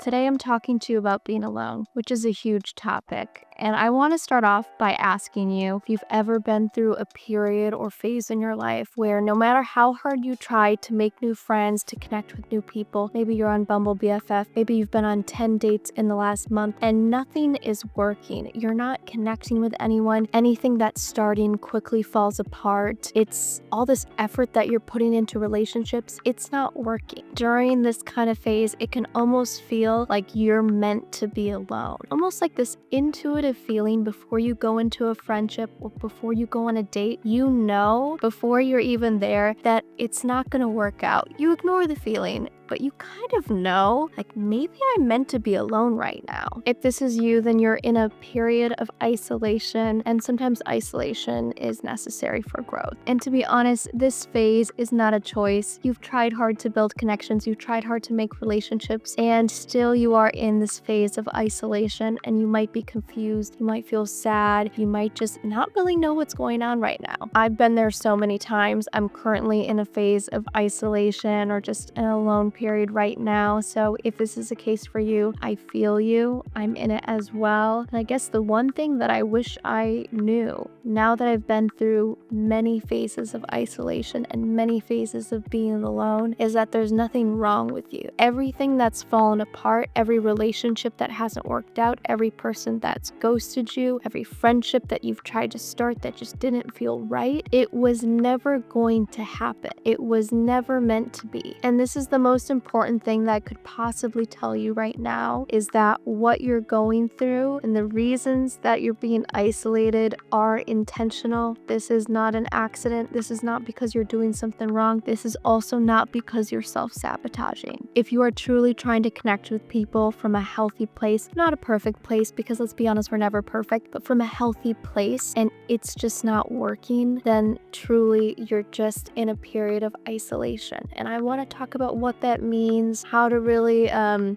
Today I'm talking to you about being alone, which is a huge topic. And I want to start off by asking you if you've ever been through a period or phase in your life where no matter how hard you try to make new friends, to connect with new people, maybe you're on Bumble BFF, maybe you've been on 10 dates in the last month and nothing is working. You're not connecting with anyone. Anything that's starting quickly falls apart. It's all this effort that you're putting into relationships. It's not working. During this kind of phase, it can almost feel like you're meant to be alone. Almost like this intuitive feeling before you go into a friendship or before you go on a date. You know before you're even there that it's not going to work out. You ignore the feeling, but you kind of know, like, maybe I'm meant to be alone right now. If this is you, then you're in a period of isolation, and sometimes isolation is necessary for growth. And to be honest, this phase is not a choice. You've tried hard to build connections, you've tried hard to make relationships, and still you are in this phase of isolation, and you might be confused, you might feel sad, you might just not really know what's going on right now. I've been there so many times. I'm currently in a phase of isolation or just an alone period right now. So if this is a case for you, I feel you. I'm in it as well. And I guess the one thing that I wish I knew now that I've been through many phases of isolation and many phases of being alone is that there's nothing wrong with you. Everything that's fallen apart, every relationship that hasn't worked out, every person that's ghosted you, every friendship that you've tried to start that just didn't feel right, it was never going to happen. It was never meant to be. And this is the most important thing that I could possibly tell you right now is that what you're going through and the reasons that you're being isolated are intentional. This is not an accident. This is not because you're doing something wrong. This is also not because you're self-sabotaging. If you are truly trying to connect with people from a healthy place, not a perfect place, because let's be honest, we're never perfect, but from a healthy place, and it's just not working, then truly you're just in a period of isolation. And I want to talk about what that means, how to really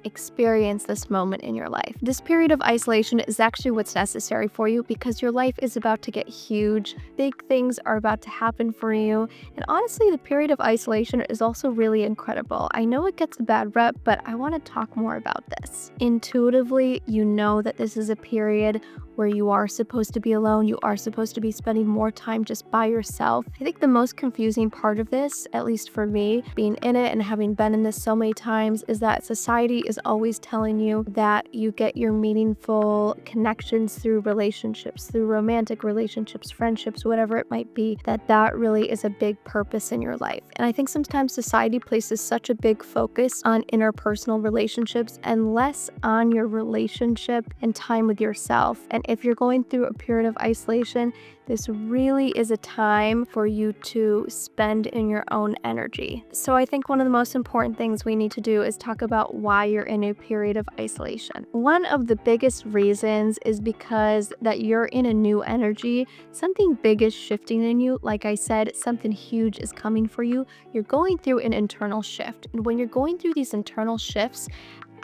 experience this moment in your life. This period of isolation is actually what's necessary for you because your life is about to get huge. Big things are about to happen for you. And honestly, the period of isolation is also really incredible. I know it gets a bad rep, but I want to talk more about this. Intuitively, you know that this is a period where you are supposed to be alone. You are supposed to be spending more time just by yourself. I think the most confusing part of this, at least for me, being in it and having been in this so many times, is that society is always telling you that you get your meaningful connections through relationships, through romantic relationships, friendships, whatever it might be, that really is a big purpose in your life. And I think sometimes society places such a big focus on interpersonal relationships and less on your relationship and time with yourself. And if you're going through a period of isolation, this really is a time for you to spend in your own energy. So I think one of the most important things we need to do is talk about why you're in a period of isolation. One of the biggest reasons is because that you're in a new energy. Something big is shifting in you. Like I said, something huge is coming for you. You're going through an internal shift. And when you're going through these internal shifts,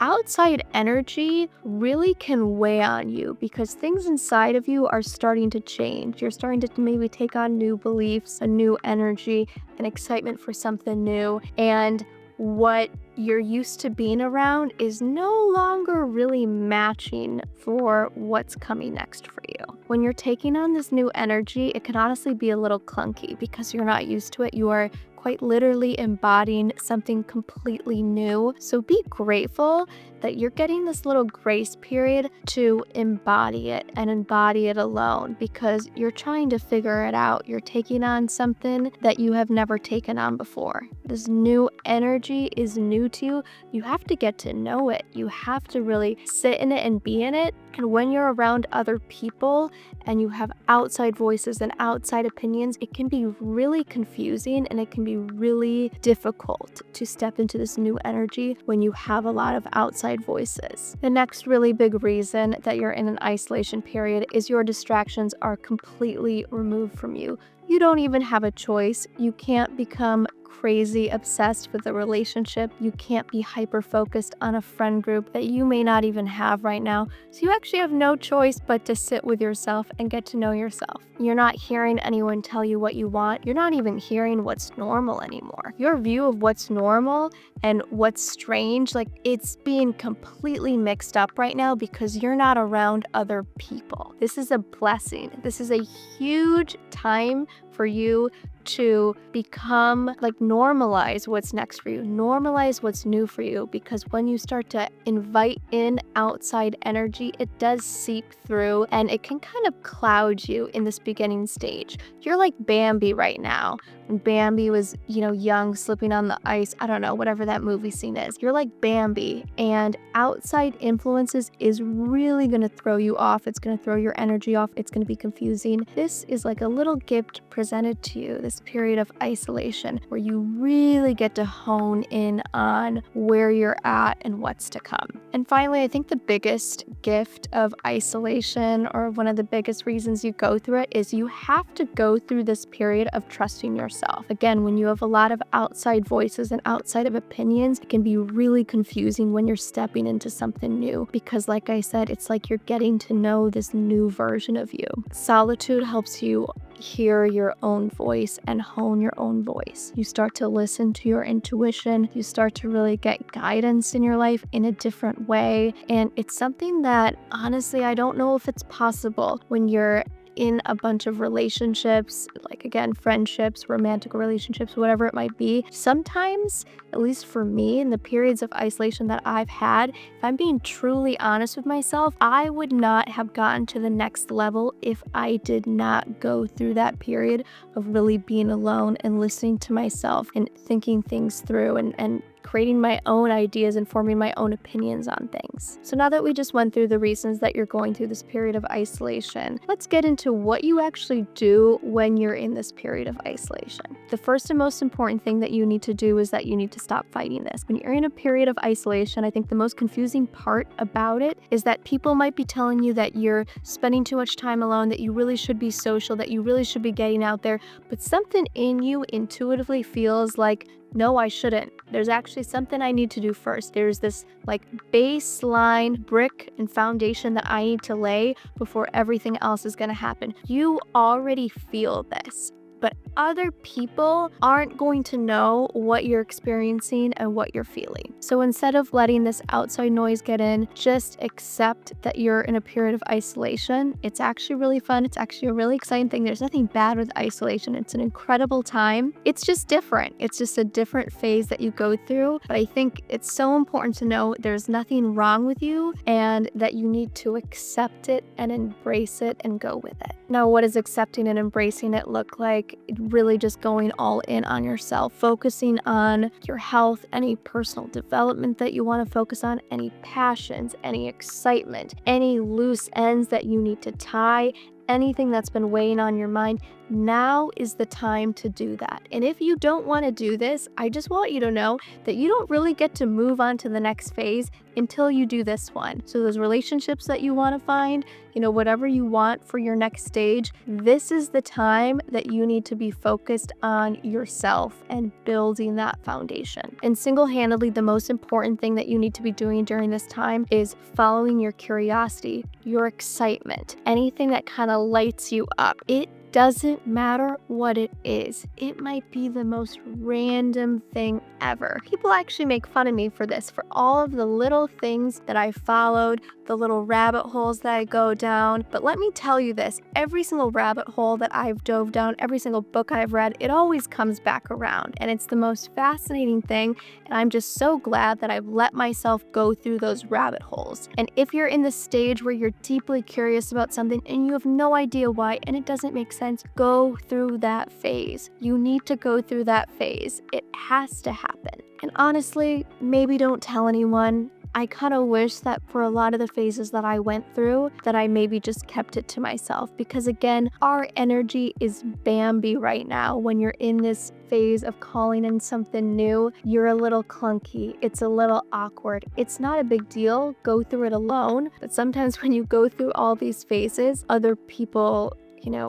outside energy really can weigh on you because things inside of you are starting to change. You're starting to maybe take on new beliefs, a new energy, an excitement for something new. And what you're used to being around is no longer really matching for what's coming next for you. When you're taking on this new energy, it can honestly be a little clunky because you're not used to it. You are quite literally embodying something completely new. So be grateful that you're getting this little grace period to embody it and embody it alone because you're trying to figure it out. You're taking on something that you have never taken on before. This new energy is new to you. You have to get to know it. You have to really sit in it and be in it. And when you're around other people and you have outside voices and outside opinions, it can be really confusing and it can be really difficult to step into this new energy when you have a lot of outside voices. The next really big reason that you're in an isolation period is your distractions are completely removed from you. You don't even have a choice. You can't become crazy obsessed with a relationship. You can't be hyper focused on a friend group that you may not even have right now. So you actually have no choice but to sit with yourself and get to know yourself. You're not hearing anyone tell you what you want. You're not even hearing what's normal anymore. Your view of what's normal and what's strange, like, it's being completely mixed up right now because you're not around other people. This is a blessing. This is a huge time for you to become, like, normalize what's next for you, normalize what's new for you, because when you start to invite in outside energy, it does seep through and it can kind of cloud you in this beginning stage. You're like Bambi right now. When Bambi was, young, slipping on the ice, I don't know, whatever that movie scene is. You're like Bambi, and outside influences is really going to throw you off. It's going to throw your energy off. It's going to be confusing. This is like a little gift presented to you, this period of isolation where you really get to hone in on where you're at and what's to come. And finally, I think the biggest gift of isolation, or one of the biggest reasons you go through it, is you have to go through this period of trusting yourself. Again, when you have a lot of outside voices and outside of opinions, it can be really confusing when you're stepping into something new, because like I said, it's like you're getting to know this new version of you. Solitude helps you hear your own voice and hone your own voice. You start to listen to your intuition. You start to really get guidance in your life in a different way. And it's something that, honestly, I don't know if it's possible when you're in a bunch of relationships, like, again, friendships, romantic relationships, whatever it might be. Sometimes, at least for me, in the periods of isolation that I've had, if I'm being truly honest with myself, I would not have gotten to the next level if I did not go through that period of really being alone and listening to myself and thinking things through and creating my own ideas and forming my own opinions on things. So now that we just went through the reasons that you're going through this period of isolation, let's get into what you actually do when you're in this period of isolation. The first and most important thing that you need to do is that you need to stop fighting this. When you're in a period of isolation, I think the most confusing part about it is that people might be telling you that you're spending too much time alone, that you really should be social, that you really should be getting out there, but something in you intuitively feels like, no, I shouldn't. There's actually something I need to do first. There's this like baseline brick and foundation that I need to lay before everything else is going to happen. You already feel this, but other people aren't going to know what you're experiencing and what you're feeling. So instead of letting this outside noise get in, just accept that you're in a period of isolation. It's actually really fun. It's actually a really exciting thing. There's nothing bad with isolation. It's an incredible time. It's just different. It's just a different phase that you go through. But I think it's so important to know there's nothing wrong with you and that you need to accept it and embrace it and go with it. Now, what does accepting and embracing it look like? Really just going all in on yourself, focusing on your health, any personal development that you want to focus on, any passions, any excitement, any loose ends that you need to tie, anything that's been weighing on your mind. Now is the time to do that. And if you don't want to do this, I just want you to know that you don't really get to move on to the next phase until you do this one. So those relationships that you want to find, whatever you want for your next stage, this is the time that you need to be focused on yourself and building that foundation. And single-handedly, the most important thing that you need to be doing during this time is following your curiosity, your excitement, anything that kind of lights you up. It doesn't matter what it is. It might be the most random thing ever. People actually make fun of me for this, for all of the little things that I followed, the little rabbit holes that I go down. But let me tell you this, every single rabbit hole that I've dove down, every single book I've read, it always comes back around. And it's the most fascinating thing. And I'm just so glad that I've let myself go through those rabbit holes. And if you're in the stage where you're deeply curious about something and you have no idea why, and it doesn't make sense, go through that phase. You need to go through that phase. It has to happen. And honestly, maybe don't tell anyone. I kind of wish that for a lot of the phases that I went through, that I maybe just kept it to myself. Because again, our energy is Bambi right now. When you're in this phase of calling in something new, you're a little clunky. It's a little awkward. It's not a big deal. Go through it alone. But sometimes when you go through all these phases, other people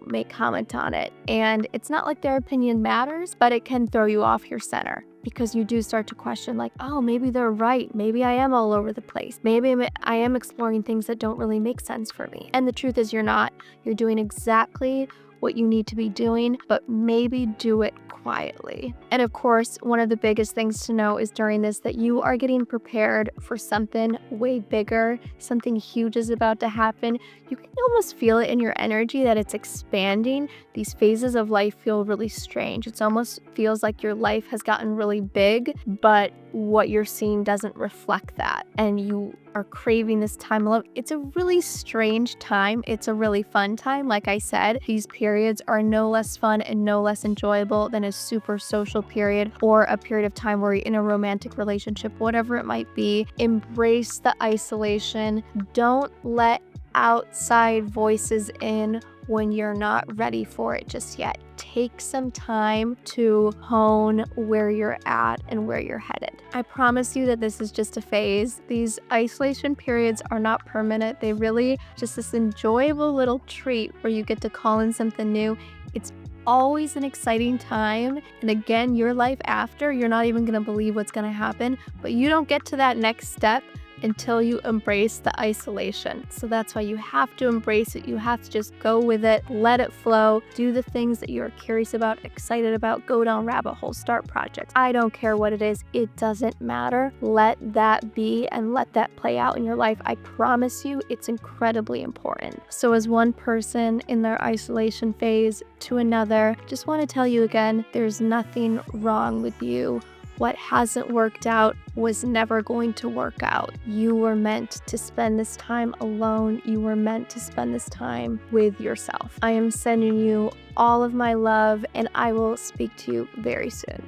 make comment on it. And it's not like their opinion matters, but it can throw you off your center because you do start to question like, oh, maybe they're right. Maybe I am all over the place. Maybe I am exploring things that don't really make sense for me. And the truth is you're not. You're doing exactly what you need to be doing, but maybe do it quietly. And of course, one of the biggest things to know is during this that you are getting prepared for something way bigger. Something huge is about to happen. You can almost feel it in your energy that it's expanding. These phases of life feel really strange. It almost feels like your life has gotten really big, but what you're seeing doesn't reflect that. And you are craving this time alone. It's a really strange time. It's a really fun time. Like I said, these periods are no less fun and no less enjoyable than a super social period or a period of time where you're in a romantic relationship, whatever it might be. Embrace the isolation. Don't let outside voices in when you're not ready for it just yet. Take some time to hone where you're at and where you're headed. I promise you that this is just a phase. These isolation periods are not permanent. They really just this enjoyable little treat where you get to call in something new. It's always an exciting time. And again, your life after, you're not even going to believe what's going to happen, but you don't get to that next step until you embrace the isolation. So that's why you have to embrace it. You have to just go with it, let it flow, do the things that you're curious about, excited about, go down rabbit holes, start projects. I don't care what it is. It doesn't matter. Let that be and let that play out in your life. I promise you, it's incredibly important. So as one person in their isolation phase to another, just want to tell you again, there's nothing wrong with you. What hasn't worked out was never going to work out. You were meant to spend this time alone. You were meant to spend this time with yourself. I am sending you all of my love, and I will speak to you very soon.